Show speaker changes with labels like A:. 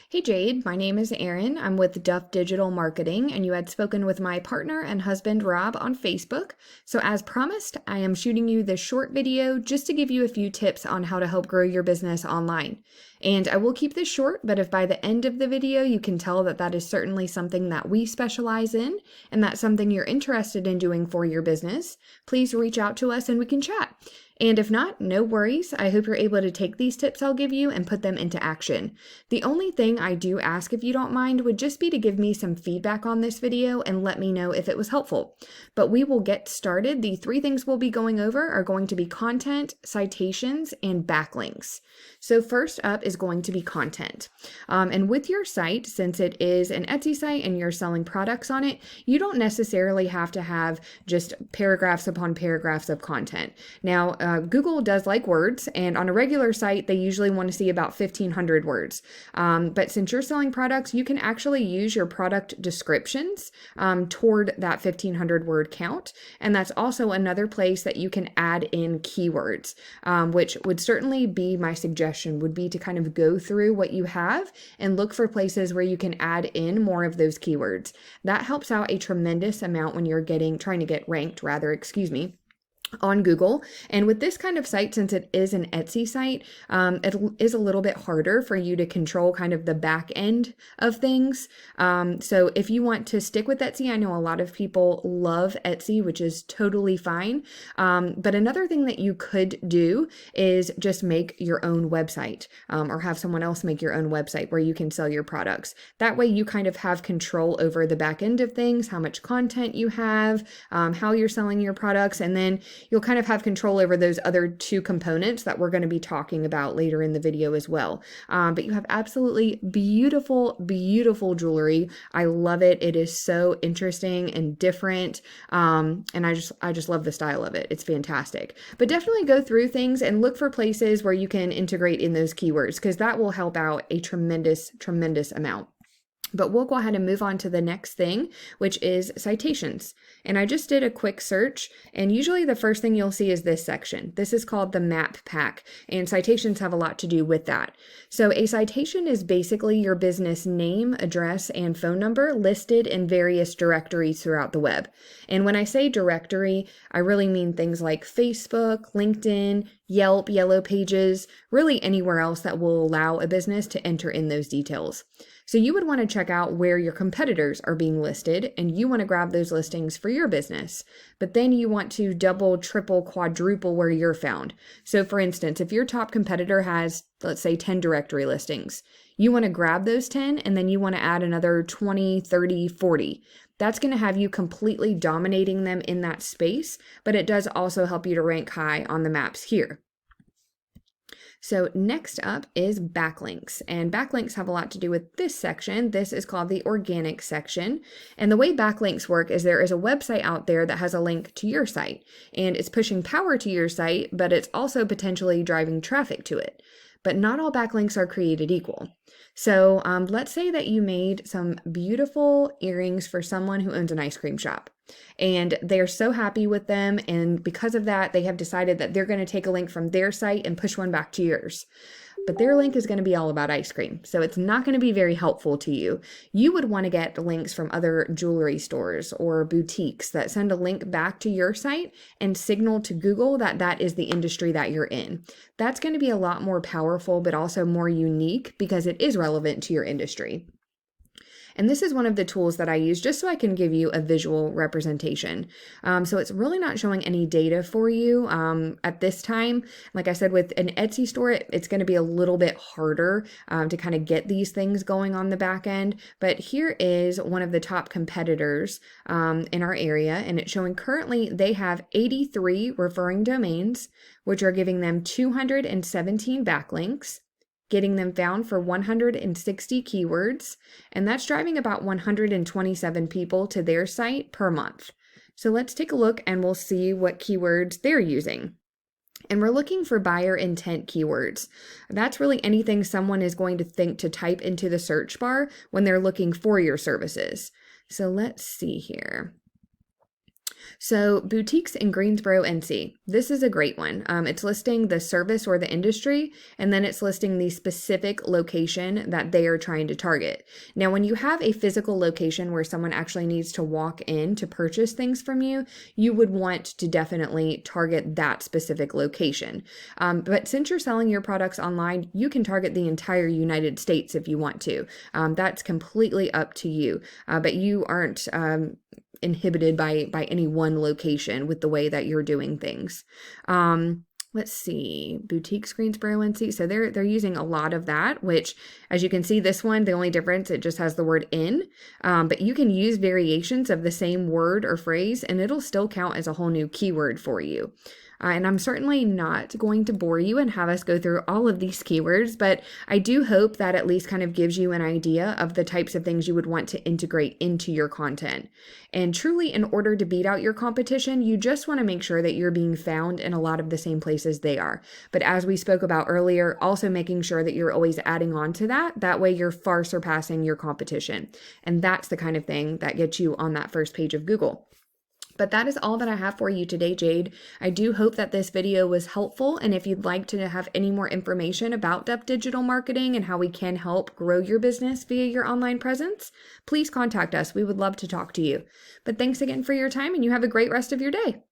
A: Hey Jade, my name is Erin. I'm with Duff Digital Marketing, and you had spoken with my partner and husband Rob on Facebook. So, as promised, I am shooting you this short video just to give you a few tips on how to help grow your business online. And I will keep this short, but if by the end of the video you can tell that that is certainly something that we specialize in, and that's something you're interested in doing for your business, please reach out to us and we can chat. And if not, no worries. I hope you're able to take these tips I'll give you and put them into action. The only thing I do ask, if you don't mind, would just be to give me some feedback on this video and let me know if it was helpful. But we will get started. The three things we'll be going over are going to be content, citations, and backlinks. So first up is going to be content. And with your site, since it is an Etsy site and you're selling products on it, you don't necessarily have to have just paragraphs upon paragraphs of content. Now, Google does like words, and on a regular site, they usually want to see about 1,500 words. But since you're selling products, you can actually use your product descriptions toward that 1,500 word count. And that's also another place that you can add in keywords, which would certainly be my suggestion, would be to kind of go through what you have and look for places where you can add in more of those keywords. That helps out a tremendous amount when you're trying to get ranked, on Google. And with this kind of site, since it is an Etsy site, it is a little bit harder for you to control kind of the back end of things. So if you want to stick with Etsy, I know a lot of people love Etsy, which is totally fine. But another thing that you could do is just make your own website, or have someone else make your own website where you can sell your products. That way you kind of have control over the back end of things, how much content you have, how you're selling your products, and then you'll kind of have control over those other two components that we're going to be talking about later in the video as well. But you have absolutely beautiful, beautiful jewelry. I love it. It is so interesting and different. And I just love the style of it. It's fantastic. But definitely go through things and look for places where you can integrate in those keywords, because that will help out a tremendous, tremendous amount. But we'll go ahead and move on to the next thing, which is citations. And I just did a quick search, and usually the first thing you'll see is this section. This is called the map pack, and citations have a lot to do with that. So a citation is basically your business name, address, and phone number listed in various directories throughout the web. And when I say directory, I really mean things like Facebook, LinkedIn, Yelp, Yellow Pages, really anywhere else that will allow a business to enter in those details. So you would want to check out where your competitors are being listed, and you want to grab those listings for your business. But then you want to double, triple, quadruple where you're found. So for instance, if your top competitor has, let's say, 10 directory listings, you want to grab those 10 and then you want to add another 20, 30, 40. That's going to have you completely dominating them in that space, but it does also help you to rank high on the maps here. So next up is backlinks, and backlinks have a lot to do with this section. This is called the organic section. And the way backlinks work is there is a website out there that has a link to your site, and it's pushing power to your site, but it's also potentially driving traffic to it. But not all backlinks are created equal. So let's say that you made some beautiful earrings for someone who owns an ice cream shop, and they're so happy with them, and because of that, they have decided that they're going to take a link from their site and push one back to yours. But their link is going to be all about ice cream, so it's not going to be very helpful to you. You would want to get links from other jewelry stores or boutiques that send a link back to your site and signal to Google that that is the industry that you're in. That's going to be a lot more powerful, but also more unique because it is relevant to your industry. And this is one of the tools that I use just so I can give you a visual representation. So it's really not showing any data for you at this time. Like I said, with an Etsy store, it's going to be a little bit harder to kind of get these things going on the back end. But here is one of the top competitors in our area, and it's showing currently they have 83 referring domains, which are giving them 217 backlinks, getting them found for 160 keywords, and that's driving about 127 people to their site per month. So let's take a look and we'll see what keywords they're using. And we're looking for buyer intent keywords. That's really anything someone is going to think to type into the search bar when they're looking for your services. So let's see here. So, boutiques in Greensboro, NC. This is a great one. It's listing the service or the industry, and then it's listing the specific location that they are trying to target. Now, when you have a physical location where someone actually needs to walk in to purchase things from you, you would want to definitely target that specific location. But since you're selling your products online, you can target the entire United States if you want to. That's completely up to you. But you aren't inhibited by any one location with the way that you're doing things. Let's see, boutiques Greensboro, NC. So they're using a lot of that, which, as you can see, this one, the only difference, it just has the word in, but you can use variations of the same word or phrase and it'll still count as a whole new keyword for you. And I'm certainly not going to bore you and have us go through all of these keywords, but I do hope that at least kind of gives you an idea of the types of things you would want to integrate into your content. And truly, in order to beat out your competition, you just want to make sure that you're being found in a lot of the same places they are. But as we spoke about earlier, also making sure that you're always adding on to that. That way you're far surpassing your competition. And that's the kind of thing that gets you on that first page of Google. But that is all that I have for you today, Jade. I do hope that this video was helpful. And if you'd like to have any more information about Depth Digital Marketing and how we can help grow your business via your online presence, please contact us. We would love to talk to you. But thanks again for your time and you have a great rest of your day.